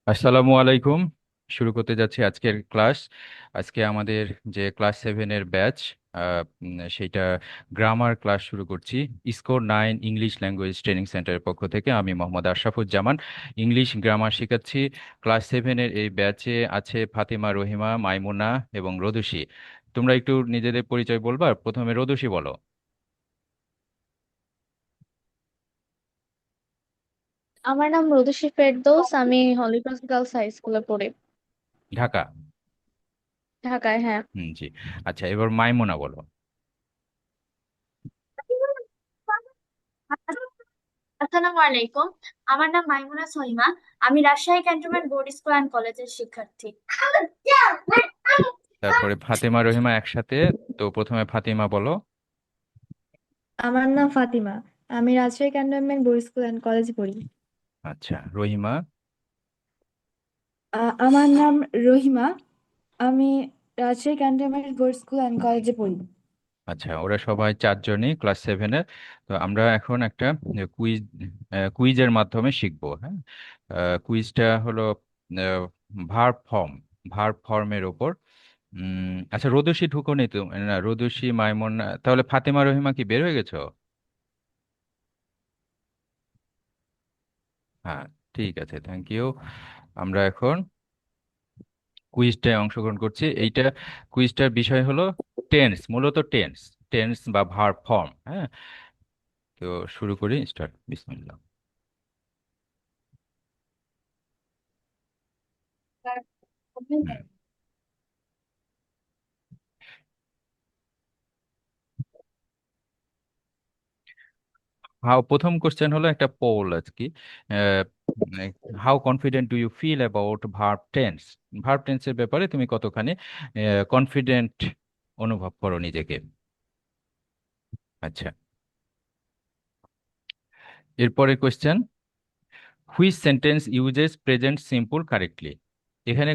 আসসালামু আলাইকুম। শুরু করতে যাচ্ছি আজকের ক্লাস। আজকে আমাদের যে ক্লাস 7-এর ব্যাচ, সেইটা গ্রামার ক্লাস শুরু করছি। স্কোর 9 ইংলিশ ল্যাঙ্গুয়েজ ট্রেনিং সেন্টারের পক্ষ থেকে আমি মোহাম্মদ আশরাফুজ্জামান ইংলিশ গ্রামার শেখাচ্ছি। ক্লাস 7-এর এই ব্যাচে আছে ফাতিমা, রহিমা, মাইমুনা এবং রদুষী। তোমরা একটু নিজেদের পরিচয় বলবা। প্রথমে রদুষী বলো। আমার নাম রুদুশী ফেরদৌস। আমি হলিক্রস গার্লস হাই স্কুলে পড়ি, ঢাকা। ঢাকায়। হ্যাঁ। জি। আচ্ছা, এবার মাইমুনা বলো। আসসালামু আলাইকুম। আমার নাম মাইমুনা সহিমা। আমি Rajshahi cantonment board school and কলেজের শিক্ষার্থী। তারপরে ফাতেমা, রহিমা একসাথে। তো প্রথমে ফাতিমা বলো। আমার নাম ফাতিমা। আমি Rajshahi cantonment boys school and কলেজে পড়ি। আচ্ছা, রহিমা। আমার নাম রহিমা। আমি Rajshahi cantonment boys school and কলেজে পড়ি। আচ্ছা, ওরা সবাই 4জনই ক্লাস 7-এর। তো আমরা এখন একটা কুইজ কুইজের মাধ্যমে শিখবো। হ্যাঁ, কুইজটা হলো ভার্ব ফর্ম, ভার্ব ফর্মের ওপর। আচ্ছা, রোদসী ঢুকো নি তো? না, রোদসী, মাইমন, তাহলে ফাতেমা, রহিমা কি বের হয়ে গেছো? হ্যাঁ, ঠিক আছে, থ্যাংক ইউ। আমরা এখন কুইজটায় অংশগ্রহণ করছি। এইটা কুইজটার বিষয় হলো টেন্স, মূলত টেন্স, টেন্স বা ভার্ব ফর্ম। হ্যাঁ, তো শুরু করি, স্টার্ট, বিসমিল্লাহ। হুম। হাউ, প্রথম কোশ্চেন হলো একটা পোল আর কি। How confident do you feel about verb tense? Verb টেন্সের ব্যাপারে তুমি কতখানি কনফিডেন্ট অনুভব করো নিজেকে? আচ্ছা, এরপরে question, which sentence uses present simple correctly? এখানে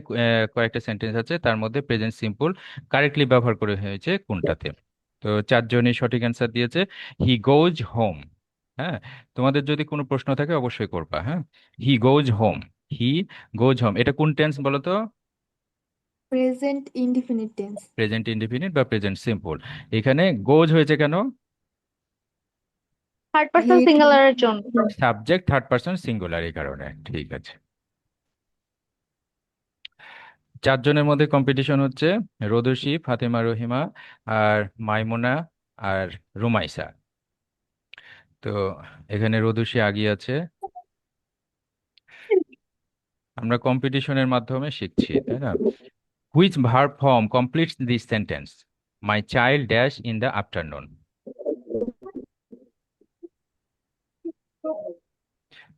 কয়েকটা সেন্টেন্স আছে, তার মধ্যে প্রেজেন্ট সিম্পল কারেক্টলি ব্যবহার করে হয়েছে কোনটাতে? তো 4জনই সঠিক অ্যান্সার দিয়েছে। হি গোজ হোম। হ্যাঁ, তোমাদের যদি কোনো প্রশ্ন থাকে অবশ্যই করবা। হ্যাঁ, হি গোজ হোম, হি গোজ হোম, এটা কোন টেন্স বলো তো? Present indefinite tense. Present indefinite বা প্রেজেন্ট সিম্পল। এখানে গোজ হয়েছে কেন? থার্ড পার্সন হি সিঙ্গুলারের জন্য। সাবজেক্ট থার্ড পারসন সিঙ্গুলার, এই কারণে। ঠিক আছে, 4জনের মধ্যে কম্পিটিশন হচ্ছে, রোদসী, ফাতেমা, রহিমা আর মাইমুনা আর রুমাইসা। তো এখানে রোদসী আগিয়ে আছে। আমরা কম্পিটিশনের মাধ্যমে শিখছি, তাই না? Which verb form completes this sentence? My child dash in the afternoon.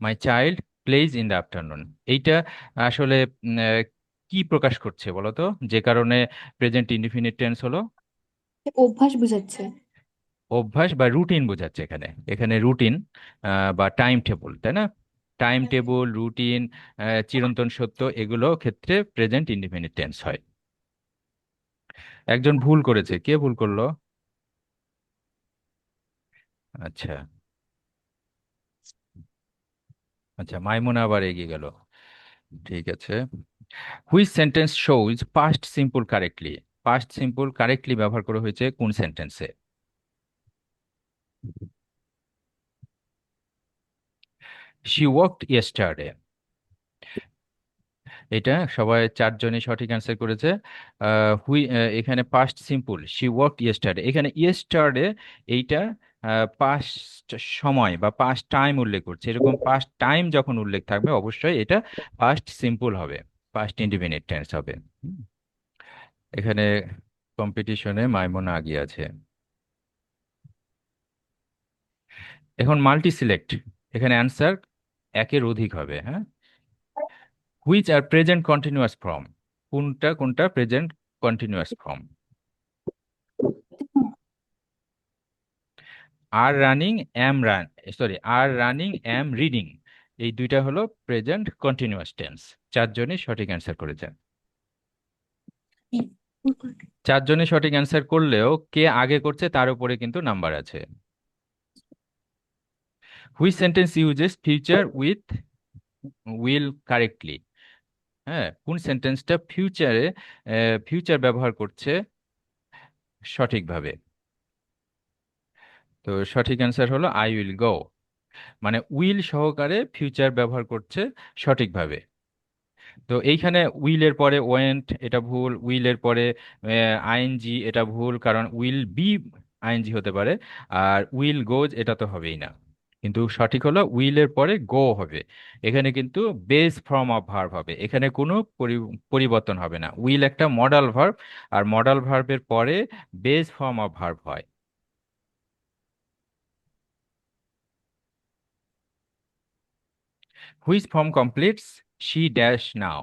My child plays in the afternoon, এইটা আসলে কি প্রকাশ করছে বলো তো, যে কারণে প্রেজেন্ট ইনডিফিনিট টেন্স হলো? অভ্যাস বোঝাচ্ছে। অভ্যাস বা রুটিন বোঝাচ্ছে এখানে। এখানে রুটিন বা টাইম টেবল, তাই না? টাইম টেবল, রুটিন, চিরন্তন সত্য, এগুলো ক্ষেত্রে প্রেজেন্ট ইনডিফিনিট টেন্স হয়। একজন ভুল করেছে, কে ভুল করলো? আচ্ছা, আচ্ছা, মাইমুনা আবার এগিয়ে গেল। ঠিক আছে, which sentence shows past simple correctly? Past simple correctly ব্যবহার করা হয়েছে কোন সেন্টেন্সে? শি ওয়ার্কড ইয়েস্টারডে, এটা সবাই 4জনই সঠিক অ্যান্সার করেছে। এখানে past simple, she worked yesterday, এখানে ইয়েস্টারডে এইটা পাস্ট সময় বা পাস্ট টাইম উল্লেখ করছে। এরকম পাস্ট টাইম যখন উল্লেখ থাকবে অবশ্যই এটা পাস্ট সিম্পল হবে, পাস্ট ইনডিফিনিট টেন্স হবে। হুম, এখানে কম্পিটিশনে মাইমুনা আগিয়ে আছে। এখন মাল্টি সিলেক্ট, এখানে অ্যান্সার একের অধিক হবে। হ্যাঁ, which are present continuous form? কোনটা কোনটা present continuous form? Are running, am run, sorry, are running, am reading, এই দুইটা হলো প্রেজেন্ট কন্টিনিউয়াস টেন্স। 4জনই সঠিক অ্যান্সার করেছেন। 4জনই সঠিক অ্যান্সার করলেও কে আগে করছে তার উপরে কিন্তু নাম্বার আছে। Which sentence uses future with will correctly? হ্যাঁ, কোন সেন্টেন্সটা ফিউচার ব্যবহার করছে সঠিকভাবে? তো সঠিক অ্যান্সার হলো আই উইল গো, মানে উইল সহকারে ফিউচার ব্যবহার করছে সঠিকভাবে। তো এইখানে উইলের পরে ওয়েন্ট, এটা ভুল। উইলের পরে আইএনজি, এটা ভুল, কারণ উইল বি আইএনজি হতে পারে, আর উইল গোজ এটা তো হবেই না। কিন্তু সঠিক হলো উইলের পরে গো হবে। এখানে কিন্তু বেস ফর্ম অফ ভার্ব হবে, এখানে কোনো পরিবর্তন হবে না। উইল একটা মডাল ভার্ব, আর মডাল ভার্বের পরে বেস ফর্ম অফ ভার্ব হয়। Which form completes she dash now?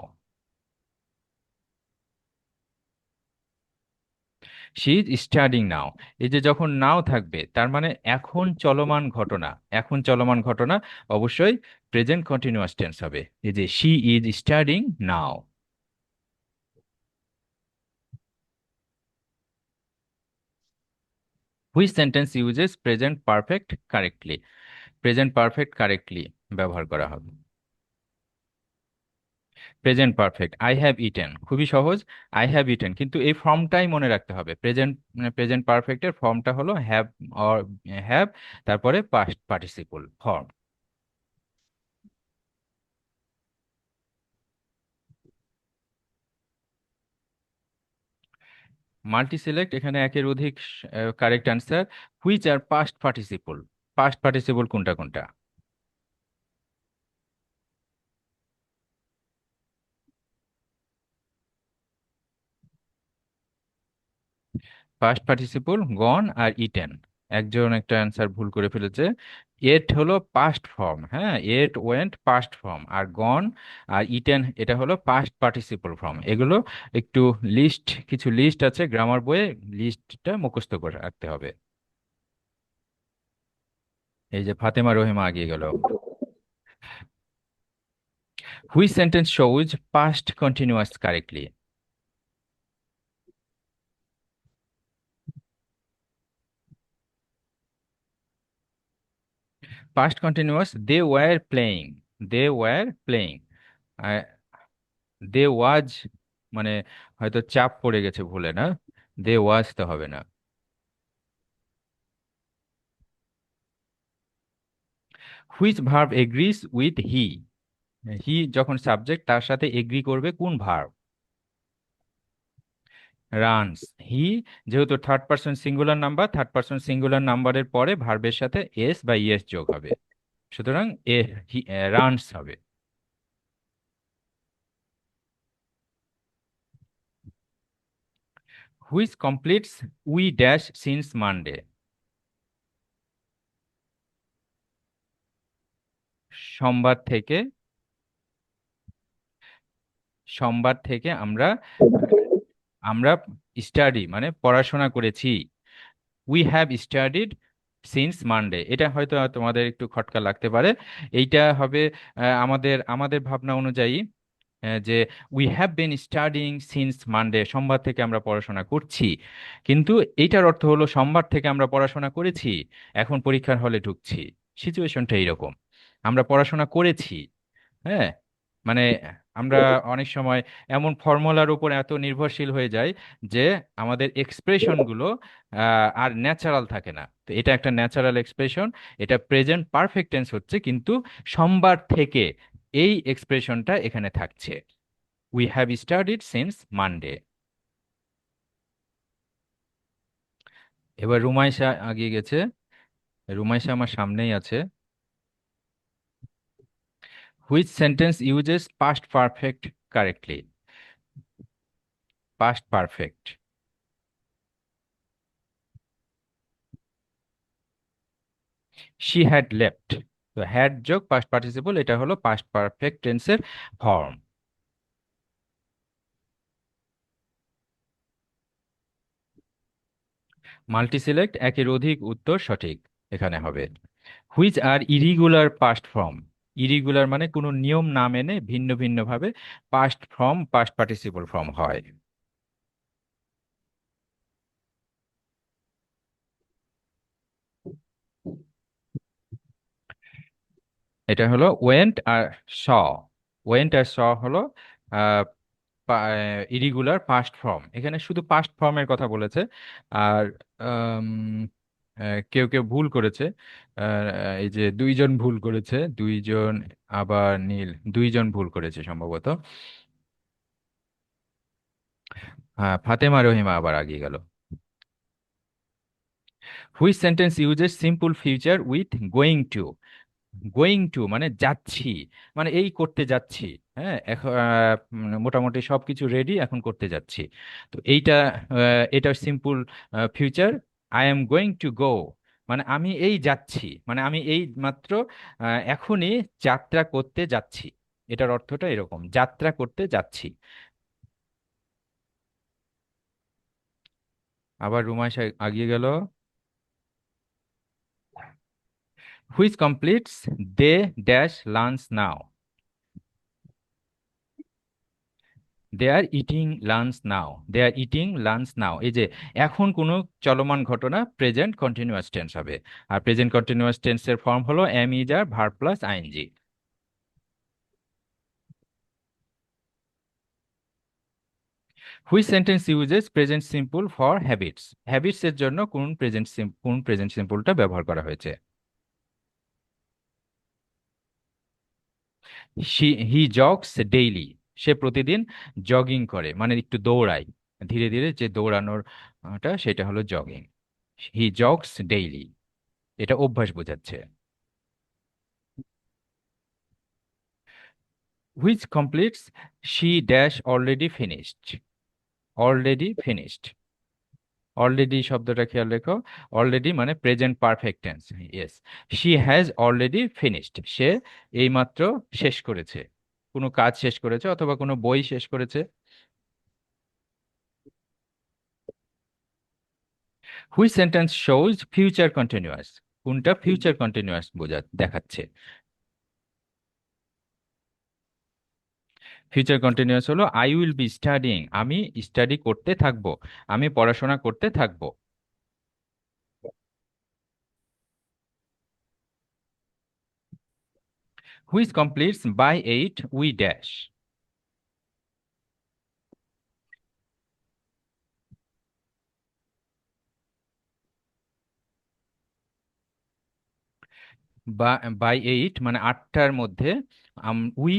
She is studying now. এই যে যখন নাও থাকবে তার মানে এখন চলমান ঘটনা। এখন চলমান ঘটনা অবশ্যই প্রেজেন্ট কন্টিনিউয়াস টেন্স হবে। এই যে she is studying now. Which sentence uses present perfect correctly? Present perfect correctly ব্যবহার করা হবে। Present perfect, I have eaten, খুবই সহজ। আই হ্যাভ ইটেন, কিন্তু এই ফর্মটাই মনে রাখতে হবে। প্রেজেন্ট পারফেক্টের ফর্মটা হলো হ্যাভ, অর হ্যাভ, তারপরে past participle form. Multi select, এখানে একের অধিক correct answer. Which R past participle? Past participle কোনটা কোনটা? পাস্ট পার্টিসিপল গন আর ইটেন। একজন একটা অ্যান্সার ভুল করে ফেলেছে। এট হলো পাস্ট ফর্ম, হ্যাঁ, এট ওয়েন্ট পাস্ট ফর্ম, আর গন আর ইটেন এটা হলো পাস্ট পার্টিসিপল ফর্ম। এগুলো একটু কিছু লিস্ট আছে গ্রামার বইয়ে, লিস্টটা মুখস্থ করে রাখতে হবে। এই যে ফাতেমা রহিমা এগিয়ে গেল। Which sentence shows past continuous correctly? Past continuous, they were playing. They were playing. They was, মানে হয়তো চাপ পড়ে গেছে ভুলে, না, দে ওয়াজ তো হবে না। Which verb agrees with he? He যখন সাবজেক্ট, তার সাথে এগ্রি করবে কোন ভার্ব? রানস। হি যেহেতু third person singular number, third person singular নাম্বারের পরে ভার্বের সাথে এস বা ইএস যোগ হবে, সুতরাং এ রানস হবে। Which completes we dash since Monday? সোমবার থেকে, সোমবার থেকে আমরা আমরা স্টাডি মানে পড়াশোনা করেছি। We have studied since Monday, এটা হয়তো তোমাদের একটু খটকা লাগতে পারে। এইটা হবে আমাদের আমাদের ভাবনা অনুযায়ী, যে we have been studying since Monday, সোমবার থেকে আমরা পড়াশোনা করছি। কিন্তু এইটার অর্থ হলো সোমবার থেকে আমরা পড়াশোনা করেছি, এখন পরীক্ষার হলে ঢুকছি। সিচুয়েশনটা এইরকম, আমরা পড়াশোনা করেছি। হ্যাঁ, মানে আমরা অনেক সময় এমন ফর্মুলার উপর এত নির্ভরশীল হয়ে যায় যে আমাদের এক্সপ্রেশনগুলো আর ন্যাচারাল থাকে না। তো এটা একটা ন্যাচারাল এক্সপ্রেশন, এটা প্রেজেন্ট পারফেক্ট টেন্স হচ্ছে, কিন্তু সোমবার থেকে এই এক্সপ্রেশনটা এখানে থাকছে। We have studied since Monday. এবার রুমাইশা আগিয়ে গেছে। রুমাইশা আমার সামনেই আছে। Which sentence uses past perfect correctly? Past perfect. She had left. তো হ্যাড যোগ পাস্ট পার্টিসিপল, এটা হলো পাস্ট পারফেক্ট টেন্সের ফর্ম। মাল্টি সিলেক্ট, একের অধিক উত্তর সঠিক এখানে হবে। Which are irregular past form? Irregular মানে কোনো নিয়ম না মেনে ভিন্ন ভিন্ন ভাবে past form past participle form হয়। এটা হলো ওয়েন্ট আর স। ওয়েন্ট আর স হলো ইরিগুলার পাস্ট ফর্ম, এখানে শুধু পাস্ট ফর্মের কথা বলেছে। আর আম, কেউ কেউ ভুল করেছে। এই যে দুইজন ভুল করেছে, দুইজন, আবার নীল, দুইজন ভুল করেছে সম্ভবত। হ্যাঁ, ফাতেমা রহিমা আবার আগিয়ে গেল। Which sentence uses simple future with going to? Going to মানে যাচ্ছি, মানে এই করতে যাচ্ছি। হ্যাঁ, এখন মোটামুটি সবকিছু রেডি, এখন করতে যাচ্ছি। তো এইটা, এটার simple future I am going to go, মানে আমি এই যাচ্ছি, মানে আমি এই মাত্র এখনই যাত্রা করতে যাচ্ছি। এটার অর্থটা এরকম, যাত্রা করতে যাচ্ছি। আবার রুমাইশা আগিয়ে গেল। Which completes they dash lunch now? They are eating lunch now, they are eating lunch now, এই যে এখন কোনো চলমান ঘটনা প্রেজেন্ট কন্টিনিউয়াস টেন্স হবে। আর প্রেজেন্ট কন্টিনিউয়াস টেন্সের ফর্ম হলো am is are verb plus ING. Which sentence uses present simple for habits? Habits এর জন্য কোন প্রেজেন্ট সিম্পলটা ব্যবহার করা হয়েছে? হি জগস ডেইলি, সে প্রতিদিন জগিং করে, মানে একটু দৌড়ায়, ধীরে ধীরে যে দৌড়ানোর সেটা হলো জগিং। হি জগস ডেইলি, এটা অভ্যাস বোঝাচ্ছে। which completes she dash already finished? already finished, already শব্দটা খেয়াল রেখো। অলরেডি মানে present perfect tense. Yes, she has already finished, সে এইমাত্র শেষ করেছে, কোনো কাজ শেষ করেছে অথবা কোনো বই শেষ করেছে। Which sentence shows future continuous? কোনটা ফিউচার কন্টিনিউয়াস দেখাচ্ছে? ফিউচার কন্টিনিউয়াস হলো আই উইল বি স্টাডিং, আমি স্টাডি করতে থাকবো, আমি পড়াশোনা করতে থাকবো। Which completes by 8 we dash? বা বাই 8 মানে 8টার মধ্যে, উই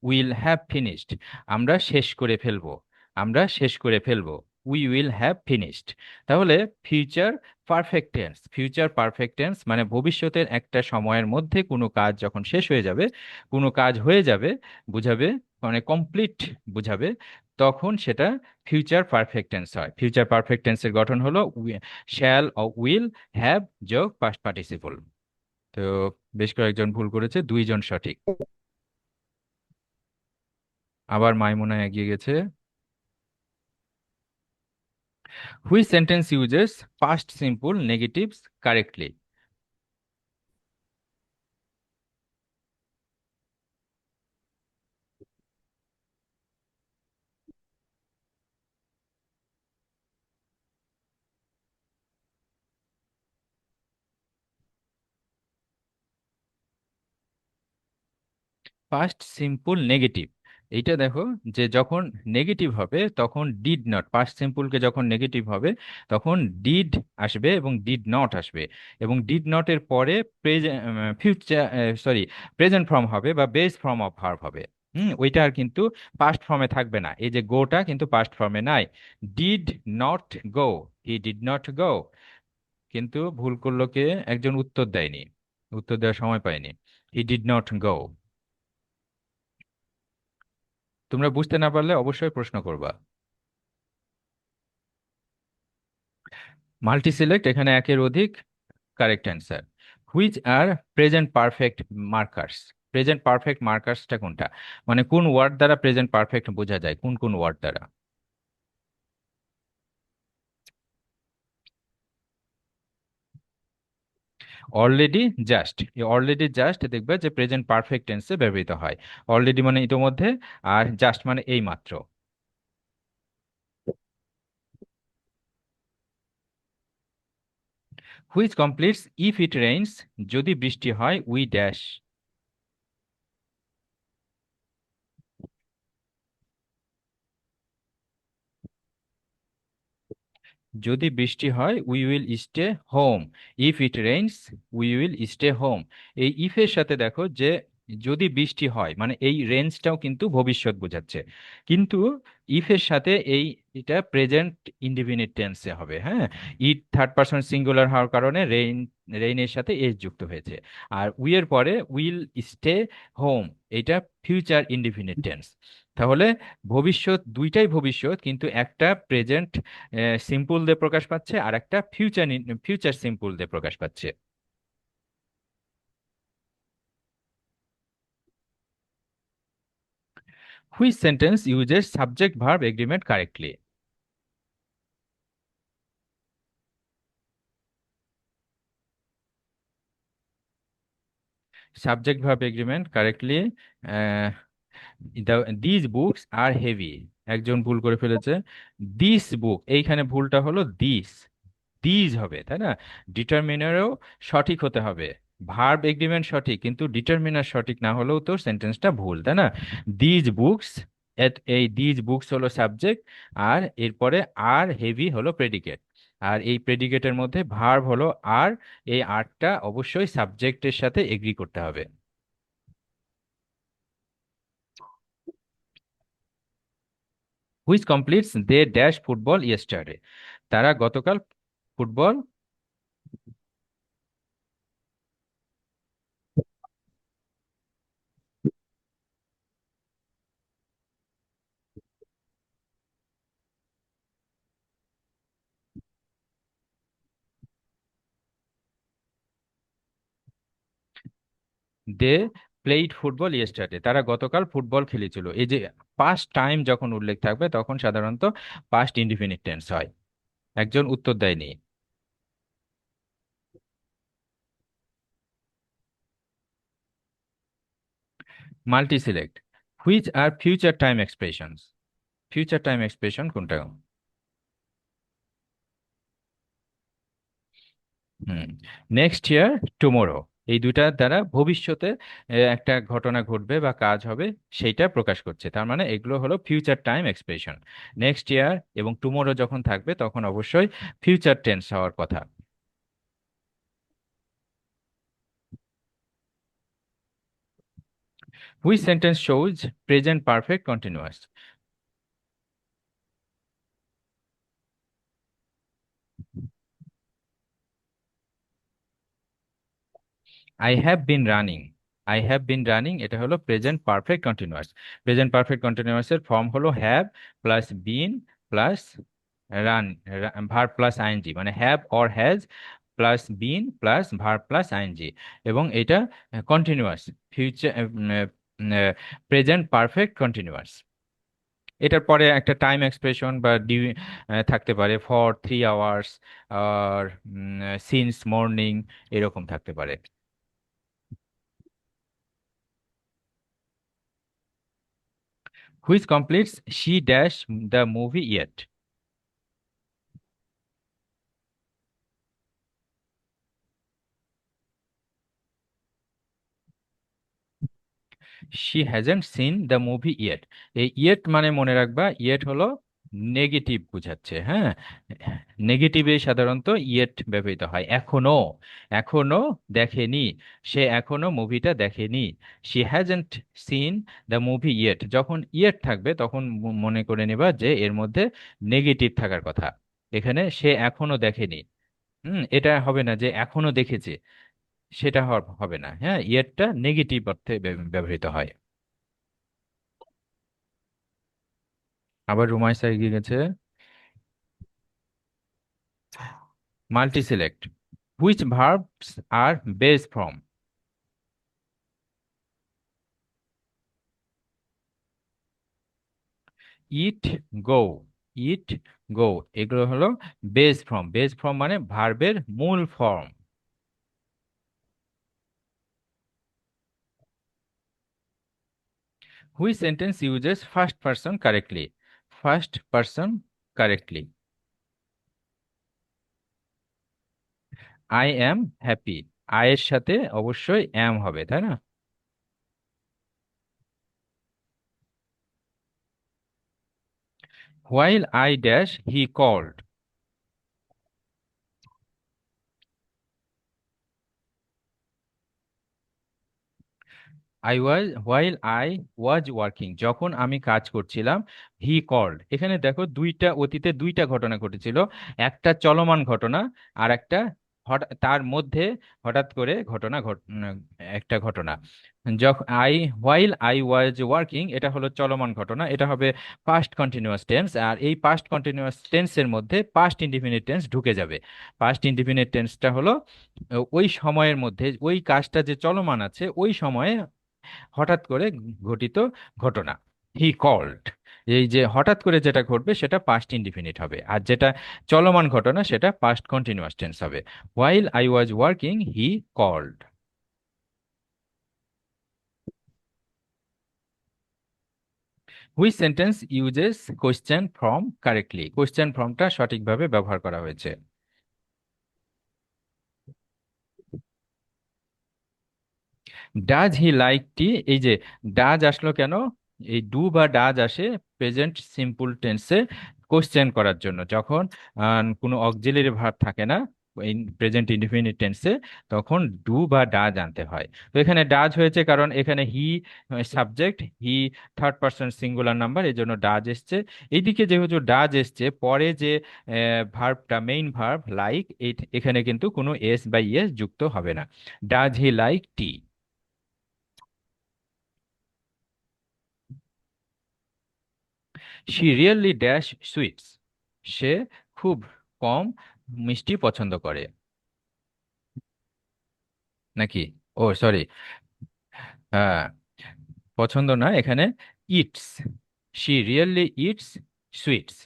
উইল হ্যাভ ফিনিশড, আমরা শেষ করে ফেলবো, আমরা শেষ করে ফেলবো, উই উইল হ্যাভ ফিনিশড। তাহলে future perfect tense, future perfect tense মানে ভবিষ্যতের একটা সময়ের মধ্যে কোনো কাজ যখন শেষ হয়ে যাবে, কোনো কাজ হয়ে যাবে, বুঝাবে, মানে কমপ্লিট বুঝাবে, তখন সেটা ফিউচার পারফেক্ট টেন্স হয়। ফিউচার পারফেক্ট টেন্সের গঠন হলো শ্যাল ও উইল হ্যাভ যোগ পাস্ট পার্টিসিপল। তো বেশ কয়েকজন ভুল করেছে, দুইজন সঠিক। আবার মাইমুনা এগিয়ে গেছে। Which sentence uses past simple negatives correctly? Past simple negative, এইটা দেখো, যে যখন নেগেটিভ হবে তখন ডিড নট, পাস্ট সিম্পলকে যখন নেগেটিভ হবে তখন ডিড আসবে এবং ডিড নট আসবে, এবং ডিড নট এর পরে ফিউচার, সরি, প্রেজেন্ট ফর্ম হবে বা বেস ফর্ম অফ ভার্ব হবে। ওইটা আর কিন্তু পাস্ট ফর্মে থাকবে না, এই যে গোটা কিন্তু পাস্ট ফর্মে নাই। Did not go, he did not go, কিন্তু ভুল করলো কে, একজন উত্তর দেয়নি, উত্তর দেওয়ার সময় পায়নি। He did not go. তোমরা বুঝতে না পারলে অবশ্যই প্রশ্ন করবা। মাল্টি সিলেক্ট, এখানে একের অধিক, correct answer. Which are present perfect markers? Present perfect মার্কার্সটা কোনটা, মানে কোন ওয়ার্ড দ্বারা প্রেজেন্ট পারফেক্ট বোঝা যায়, কোন কোন ওয়ার্ড দ্বারা? অলরেডি, জাস্ট, অলরেডি জাস্ট দেখবে যে প্রেজেন্ট পারফেক্ট টেন্সে ব্যবহৃত হয়। অলরেডি মানে ইতোমধ্যে, আর জাস্ট মানে এই মাত্র। Which completes if it rains, যদি বৃষ্টি হয়, উই ড্যাশ? যদি বৃষ্টি হয় we will stay home. If it rains we will stay home. এই ইফের সাথে দেখো যে যদি বৃষ্টি হয় মানে এই রেঞ্জটাও কিন্তু ভবিষ্যৎ বোঝাচ্ছে, কিন্তু ইফের সাথে এটা প্রেজেন্ট ইনডিফিনিট টেন্সে হবে। হ্যাঁ, ইট থার্ড পারসন সিঙ্গুলার হওয়ার কারণে রেইনের সাথে এস যুক্ত হয়েছে। আর উই এর পরে উইল স্টে হোম, এটা ফিউচার ইনডিফিনিট টেন্স। তাহলে ভবিষ্যৎ, দুইটাই ভবিষ্যৎ, কিন্তু একটা প্রেজেন্ট সিম্পল দিয়ে প্রকাশ পাচ্ছে আর একটা ফিউচার সিম্পল দিয়ে প্রকাশ পাচ্ছে। Which sentence uses subject verb agreement correctly? Subject verb agreement correctly. This books are heavy, একজন ভুল করে ফেলেছে। দিস বুক, এইখানে ভুলটা হলো দিস, দিজ হবে, তাই না? ডিটারমিনারও সঠিক হতে হবে। ভার্ব এগ্রিমেন্ট সঠিক, কিন্তু ডিটারমিনার সঠিক না হলেও তো সেন্টেন্সটা ভুল, তাই না? দিজ বুকস, এই দিজ বুকস হলো সাবজেক্ট, আর এরপরে আর হেভি হলো প্রেডিকেট। আর এই প্রেডিকেটের মধ্যে ভার্ব হলো আর, এই আরটা অবশ্যই সাবজেক্টের সাথে এগ্রি করতে হবে। Which completes they dash football yesterday, তারা গতকাল football. They played football yesterday, তারা গতকাল ফুটবল খেলেছিল। এই যে পাস্ট টাইম যখন উল্লেখ থাকবে তখন সাধারণত পাস্ট ইনডিফিনিট টেন্স হয়। একজন উত্তর দেয়নি। Multi select, which R future time expressions, future time expression কোনটা? হুম, নেক্সট ইয়ার, টুমোরো, এই দুইটার দ্বারা ভবিষ্যতে একটা ঘটনা ঘটবে বা কাজ হবে সেইটা প্রকাশ করছে, তার মানে এগুলো হলো future time expression. Next year এবং টুমোরো যখন থাকবে তখন অবশ্যই ফিউচার টেন্স হওয়ার কথা। Which sentence shows present perfect continuous? I have been running, I have been running, এটা হলো present perfect continuous. Present perfect কন্টিনিউয়াসের ফর্ম হলো have plus been plus run, verb plus ING, মানে have or has plus been plus verb plus ING, এবং এটা continuous, future present perfect continuous. এটার পরে একটা টাইম এক্সপ্রেশন বা থাকতে পারে, ফর 3 আওয়ার্স আর সিন্স মর্নিং, এরকম থাকতে পারে। Which completes she dash the movie yet? She hasn't seen the movie yet, এই ইয়েট মানে মনে রাখবা, ইয়েট হলো নেগেটিভ বোঝাচ্ছে। হ্যাঁ, নেগেটিভে সাধারণত ইয়েট ব্যবহৃত হয়। এখনো, এখনো দেখেনি, সে এখনো মুভিটা দেখেনি। She hasn't seen the movie yet, যখন ইয়েট থাকবে তখন মনে করে নেবা যে এর মধ্যে নেগেটিভ থাকার কথা। এখানে সে এখনো দেখেনি, এটা হবে না যে এখনো দেখেছে, সেটা হবে না। হ্যাঁ, ইয়েরটা নেগেটিভ অর্থে ব্যবহৃত হয়। আবার রুমাইসা এগিয়ে গেছে। Multi select, which verbs are base form? Eat, go, eat, go, এগুলো হলো বেস ফর্ম। বেস ফর্ম মানে ভার্বের মূল form. Which sentence uses first person correctly? First person correctly. I am happy, আয়ের সাথে অবশ্যই অ্যাম হবে, তাই না? While I dash he called, I was working, যখন আমি কাজ করছিলাম, হি কল্ড। এখানে দেখো অতীতে দুইটা ঘটনা ঘটেছিল, একটা চলমান ঘটনা আর একটা হঠাৎ তার মধ্যে হঠাৎ করে একটা ঘটনা। যখন আই ওয়াজ ওয়ার্কিং, এটা হলো চলমান ঘটনা, এটা হবে পাস্ট কন্টিনিউয়াস টেন্স। আর এই পাস্ট কন্টিনিউয়াস টেন্সের মধ্যে পাস্ট ইনডিফিনিট টেন্স ঢুকে যাবে। পাস্ট ইনডিফিনিট টেন্সটা হলো ওই সময়ের মধ্যে ওই কাজটা যে চলমান আছে ওই সময়ে হঠাৎ করে ঘটিত ঘটনা। হি কল্ড, এই যে হঠাৎ করে যেটা ঘটবে সেটা পাস্ট ইনডিফিনিট হবে, আর যেটা চলমান ঘটনা সেটা পাস্ট কন্টিনিউয়াস টেন্স হবে। While I was working he called. Which sentence uses question form correctly? Question ফ্রমটা সঠিকভাবে ব্যবহার করা হয়েছে। ডাজ হি লাইক টি, এই যে ডাজ আসলো কেন? এই ডু বা ডাজ আসে প্রেজেন্ট সিম্পল টেন্সে কোশ্চেন করার জন্য, যখন কোনো অক্সিলারি ভার্ব থাকে না এই প্রেজেন্ট ইনডিফিনিট টেন্সে, তখন ডু বা ডাজ আনতে হয়। তো এখানে ডাজ হয়েছে কারণ এখানে he subject, he third person singular number, এই জন্য ডাজ এসছে। এইদিকে যেহেতু ডাজ এসছে, পরে যে ভার্বটা মেইন ভার্ব লাইক, এখানে কিন্তু কোনো এস বা ইএস যুক্ত হবে না। Does he like tea? She really dash sweets, সে খুব কম মিষ্টি পছন্দ করে, নাকি? ও সরি, হ্যাঁ, পছন্দ না, এখানে it's. She really it's sweets.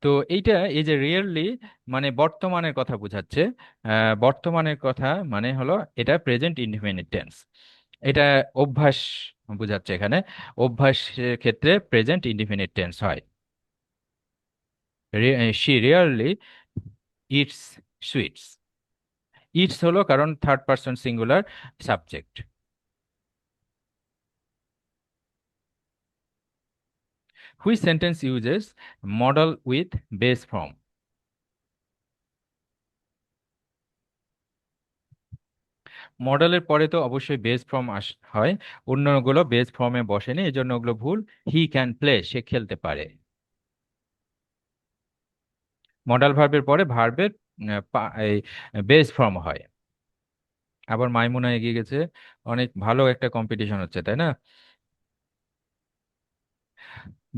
তো এই যে রিয়েলি মানে বর্তমানের কথা বোঝাচ্ছে। বর্তমানের কথা মানে হলো এটা প্রেজেন্ট ইনডিফিনিট টেন্স। এটা অভ্যাস বোঝাচ্ছে এখানে। অভ্যাসের ক্ষেত্রে প্রেজেন্ট ইনডিফিনিট টেন্স হয়। She really it's sweets. It's হলো কারণ third person singular subject. Which sentence uses model with base form? মডেলের পরে তো অবশ্যই বেস ফর্ম হয়, অন্যগুলো বেস ফর্মে বসেনি, এই জন্য ওগুলো ভুল। হি ক্যান প্লে, সে খেলতে পারে। মডেল ভার্বের পরে ভার্বের এই বেস ফর্ম হয়। আবার মাইমুনা এগিয়ে গেছে, অনেক ভালো একটা কম্পিটিশন হচ্ছে, তাই না?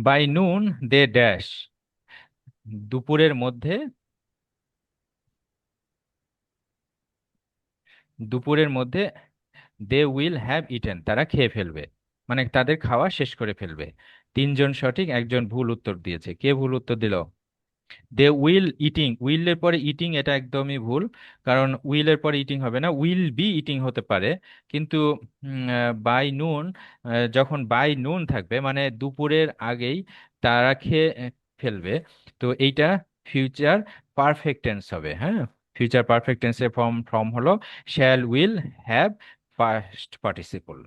বাই নুন দে ড্যাশ, দুপুরের মধ্যে, দুপুরের মধ্যে দে উইল হ্যাভ ইটেন, তারা খেয়ে ফেলবে, মানে তাদের খাওয়া শেষ করে ফেলবে। তিনজন সঠিক, একজন ভুল উত্তর দিয়েছে। কে ভুল উত্তর দিল? দে উইল ইটিং, উইলের পরে ইটিং এটা একদমই ভুল, কারণ উইলের পরে ইটিং হবে না, উইল বি ইটিং হতে পারে, কিন্তু বাই নুন, যখন বাই নুন থাকবে মানে দুপুরের আগেই তারা খেয়ে ফেলবে। তো এইটা ফিউচার পারফেক্ট টেন্স হবে। হ্যাঁ, ফিউচার পারফেক্ট টেন্সের ফর্ম ফর্ম হলো shall, will, have, past participle.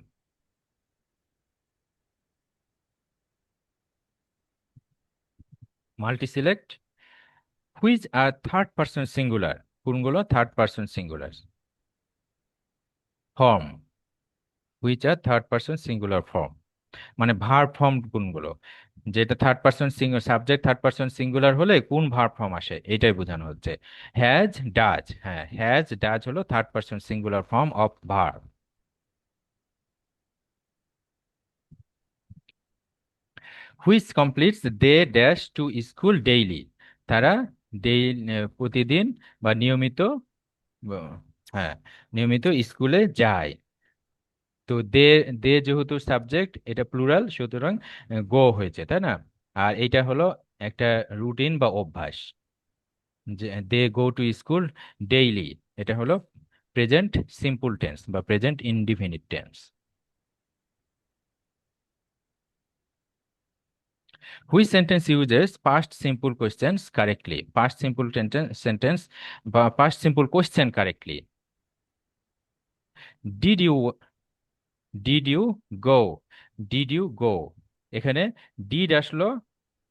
Multi select, which are third person singular, কোনগুলো third person singular form? Which are third person singular form মানে ভার্ব ফর্ম কোনগুলো? যেটা third person singular subject, third person singular হলে কোন verb form আসে এটাই বোঝানো হচ্ছে। হ্যাজ, ডাজ, হ্যাঁ হ্যাজ ডাজ হলো third person singular form of verb. Which completes they dash two school daily, তারা প্রতিদিন বা নিয়মিত, আহ, হ্যাঁ নিয়মিত স্কুলে যায়। তো দে যেহেতু সাবজেক্ট, এটা প্লুরাল, সুতরাং গো হয়েছে, তাই না? আর এটা হলো একটা রুটিন বা অভ্যাস, যে they go to school daily, এটা হলো প্রেজেন্ট সিম্পল টেন্স বা present indefinite tense. Which sentence uses past simple questions correctly? Past simple sentence বা past simple question correctly. Did you, did you go, did you go, এখানে did আসলো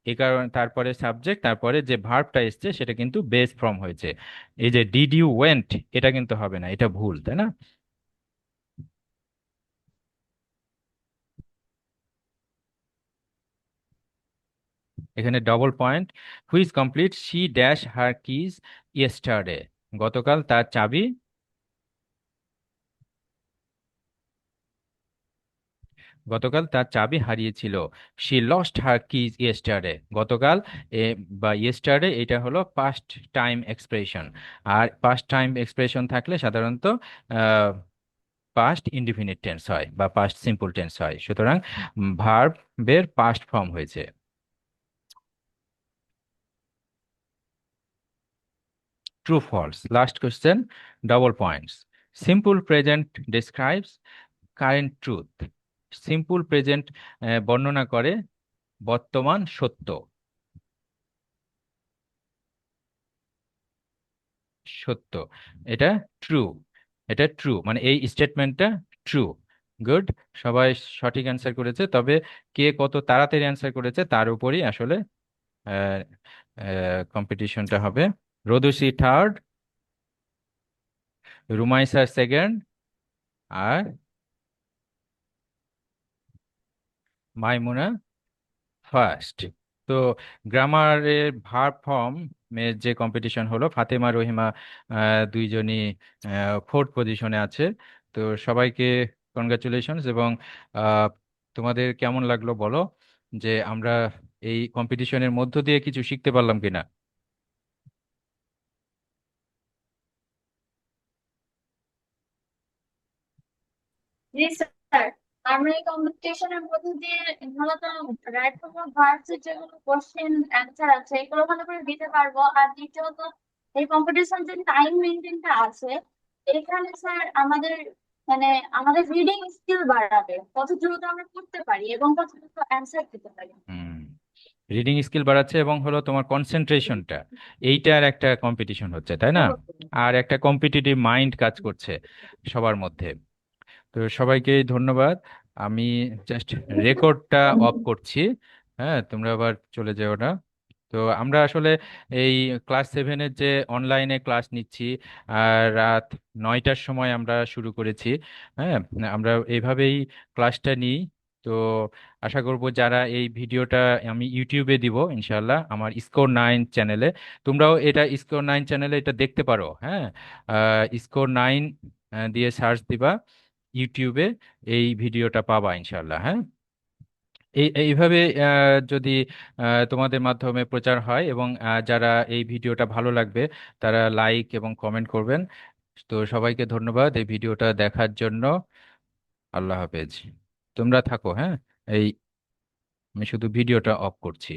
এই কারণে, তারপরে subject, তারপরে যে ভার্বটা এসছে সেটা কিন্তু বেস ফর্ম হয়েছে। এই যে ডিড ইউ ওয়েন্ট, এটা কিন্তু হবে না, এটা ভুল, তাই না? এখানে double point. Which complete she dash her keys yesterday. গতকাল তার চাবি, গতকাল তার চাবি হারিয়েছিল। She lost her keys yesterday. গতকাল বা ইয়েস্টারডে এটা হলো পাস্ট টাইম এক্সপ্রেশন। আর পাস্ট টাইম এক্সপ্রেশন থাকলে সাধারণত পাস্ট ইনডিফিনিট টেন্স হয় বা পাস্ট সিম্পল টেন্স হয়, সুতরাং ভার্বের পাস্ট ফর্ম হয়েছে। True false, last question, double points. Simple present describes current truth. Simple present বর্ণনা করে বর্তমান সত্য। সত্য, এটা ট্রু। এটা ট্রু মানে এই স্টেটমেন্টটা ট্রু। গুড, সবাই সঠিক অ্যান্সার করেছে, তবে কে কত তাড়াতাড়ি অ্যান্সার করেছে তার উপরই আসলে কম্পিটিশনটা হবে। রোদসি থার্ড, রুমাইসা সেকেন্ড, আর মাইমুনা ফার্স্ট। তো গ্রামারের ভার্ব ফর্ম এর যে কম্পিটিশন হলো, ফাতেমা রহিমা দুইজনই ফোর্থ পজিশনে আছে। তো সবাইকে কনগ্রাচুলেশনস। এবং আহ, তোমাদের কেমন লাগলো বলো, যে আমরা এই কম্পিটিশনের মধ্য দিয়ে কিছু শিখতে পারলাম কিনা? জি স্যার, আমরা এই কম্পিটিশনের মধ্যে দিয়ে মূলত রাইট ফর্ম অফ ভার্বস এর যেগুলো কোশ্চেন অ্যান্সার আছে এগুলো ভালো করে দিতে পারবো। আর দ্বিতীয়ত এই কম্পিটিশন যে টাইম মেনটেনটা আছে এখানে স্যার আমাদের মানে আমাদের রিডিং স্কিল বাড়াবে, কত দ্রুত আমরা পড়তে পারি এবং কত দ্রুত অ্যান্সার দিতে পারি। হুম, রিডিং স্কিল বাড়াচ্ছে এবং হলো তোমার কনসেন্ট্রেশনটা, এইটার একটা কম্পিটিশন হচ্ছে, তাই না? আর একটা কম্পিটিটিভ মাইন্ড কাজ করছে সবার মধ্যে। তো সবাইকে ধন্যবাদ। আমি জাস্ট রেকর্ডটা অফ করছি। হ্যাঁ, তোমরা আবার চলে যেও না। তো আমরা আসলে এই ক্লাস সেভেনের যে অনলাইনে ক্লাস নিচ্ছি, আর রাত 9টার সময় আমরা শুরু করেছি। হ্যাঁ, আমরা এইভাবেই ক্লাসটা নিই। তো আশা করব যারা এই ভিডিওটা আমি ইউটিউবে দিব ইনশাল্লাহ আমার স্কোর 9 চ্যানেলে, তোমরাও এটা স্কোর 9 চ্যানেলে এটা দেখতে পারো। হ্যাঁ, স্কোর 9 দিয়ে সার্চ দিবা ইউটিউবে, এই ভিডিওটা পাবা ইনশাল্লাহ। হ্যাঁ, এইভাবে যদি তোমাদের মাধ্যমে প্রচার হয় এবং যারা এই ভিডিওটা ভালো লাগবে তারা লাইক এবং কমেন্ট করবেন। তো সবাইকে ধন্যবাদ এই ভিডিওটা দেখার জন্য। আল্লাহ হাফেজ। তোমরা থাকো, হ্যাঁ। এই আমি শুধু ভিডিওটা অফ করছি।